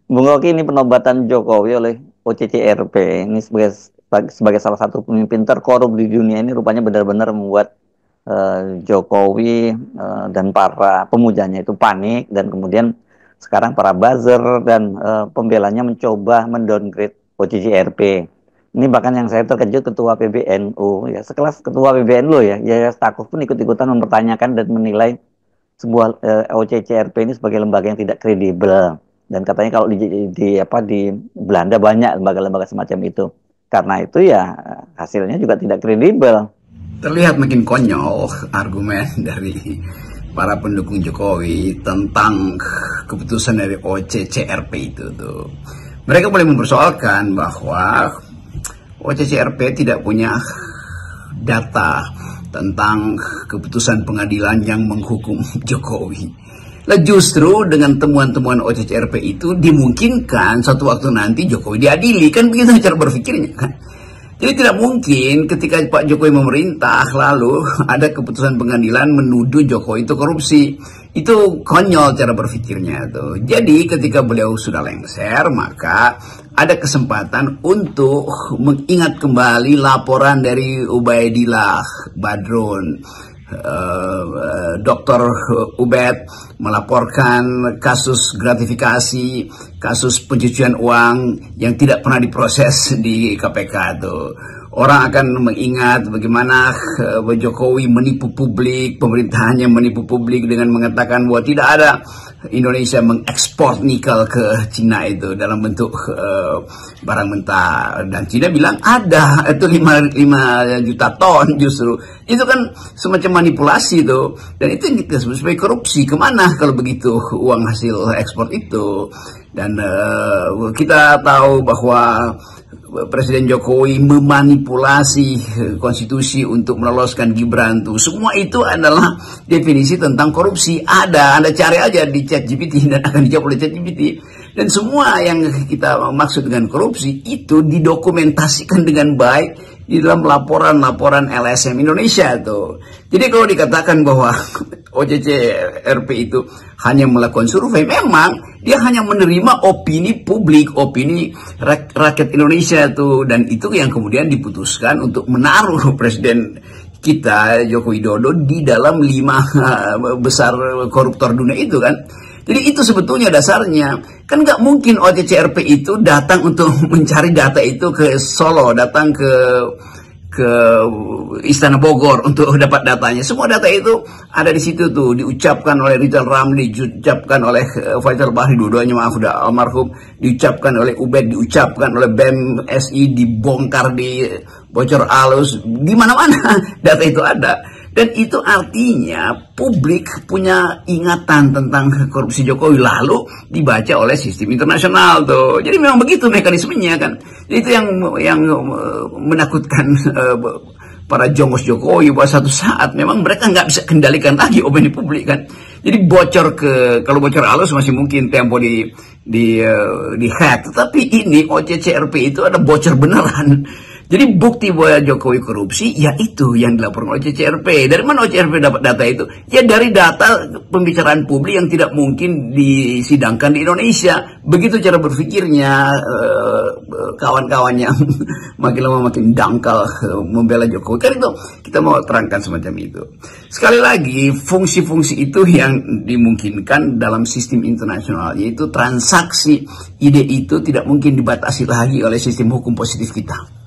Bung Rocky, ini penobatan Jokowi oleh OCCRP ini sebagai salah satu pemimpin terkorup di dunia ini rupanya benar-benar membuat Jokowi dan para pemujanya itu panik, dan kemudian sekarang para buzzer dan pembelanya mencoba mendowngrade OCCRP. Ini bahkan yang saya terkejut, ketua PBNU ya, sekelas ketua PBNU ya, ya Stakuf pun ikut-ikutan mempertanyakan dan menilai sebuah OCCRP ini sebagai lembaga yang tidak kredibel, dan katanya kalau di Belanda banyak lembaga-lembaga semacam itu, karena itu ya hasilnya juga tidak kredibel. Terlihat makin konyol argumen dari para pendukung Jokowi tentang keputusan dari OCCRP itu tuh. Mereka boleh mempersoalkan bahwa OCCRP tidak punya data tentang keputusan pengadilan yang menghukum Jokowi. Lah justru dengan temuan-temuan OCCRP itu dimungkinkan suatu waktu nanti Jokowi diadili, kan begitu cara berpikirnya kan. Jadi tidak mungkin ketika Pak Jokowi memerintah lalu ada keputusan pengadilan menuduh Jokowi itu korupsi. Itu konyol cara berpikirnya tuh. Jadi ketika beliau sudah lengser, maka ada kesempatan untuk mengingat kembali laporan dari Ubaidillah Badrun. Dr. Ubed melaporkan kasus gratifikasi, kasus pencucian uang yang tidak pernah diproses di KPK tuh. Orang akan mengingat bagaimana Jokowi menipu publik, pemerintahannya menipu publik dengan mengatakan bahwa tidak ada Indonesia mengekspor nikel ke Cina itu dalam bentuk barang mentah, dan Cina bilang ada itu 5 juta ton justru. Itu kan semacam manipulasi itu, dan itu yang kita sebut sebagai korupsi. Kemana kalau begitu uang hasil ekspor itu? Dan kita tahu bahwa Presiden Jokowi memanipulasi konstitusi untuk meloloskan Gibran tuh. Semua itu adalah definisi tentang korupsi. Ada, Anda cari aja di ChatGPT dan akan dijawab oleh ChatGPT. Dan semua yang kita maksud dengan korupsi itu didokumentasikan dengan baik di dalam laporan-laporan LSM Indonesia tuh. Jadi kalau dikatakan bahwa OCCRP itu hanya melakukan survei, memang dia hanya menerima opini publik, opini rakyat Indonesia tuh, dan itu yang kemudian diputuskan untuk menaruh Presiden kita Joko Widodo di dalam 5 besar koruptor dunia itu kan. Jadi itu sebetulnya dasarnya. Kan nggak mungkin OCCRP itu datang untuk mencari data itu ke Solo, datang ke Istana Bogor untuk dapat datanya. Semua data itu ada di situ tuh, diucapkan oleh Rizal Ramli, diucapkan oleh Faisal Bahri, dua-duanya maaf udah almarhum, diucapkan oleh Ubed, diucapkan oleh BEM SI, dibongkar di bocor alus, di mana-mana data itu ada. Dan itu artinya publik punya ingatan tentang korupsi Jokowi, lalu dibaca oleh sistem internasional tuh. Jadi memang begitu mekanismenya kan. Jadi itu yang menakutkan para jongos Jokowi, bahwa satu saat memang mereka nggak bisa kendalikan lagi opini publik kan. Jadi kalau bocor halus masih mungkin Tempo di hack, tetapi ini OCCRP itu ada bocor beneran. Jadi bukti bahwa Jokowi korupsi, ya itu yang dilaporkan oleh OCCRP. Dari mana OCCRP dapat data itu? Ya dari data pembicaraan publik yang tidak mungkin disidangkan di Indonesia. Begitu cara berpikirnya kawan-kawannya makin lama makin dangkal membela Jokowi. Kan itu kita mau terangkan semacam itu. Sekali lagi, fungsi-fungsi itu yang dimungkinkan dalam sistem internasional, yaitu transaksi ide itu tidak mungkin dibatasi lagi oleh sistem hukum positif kita.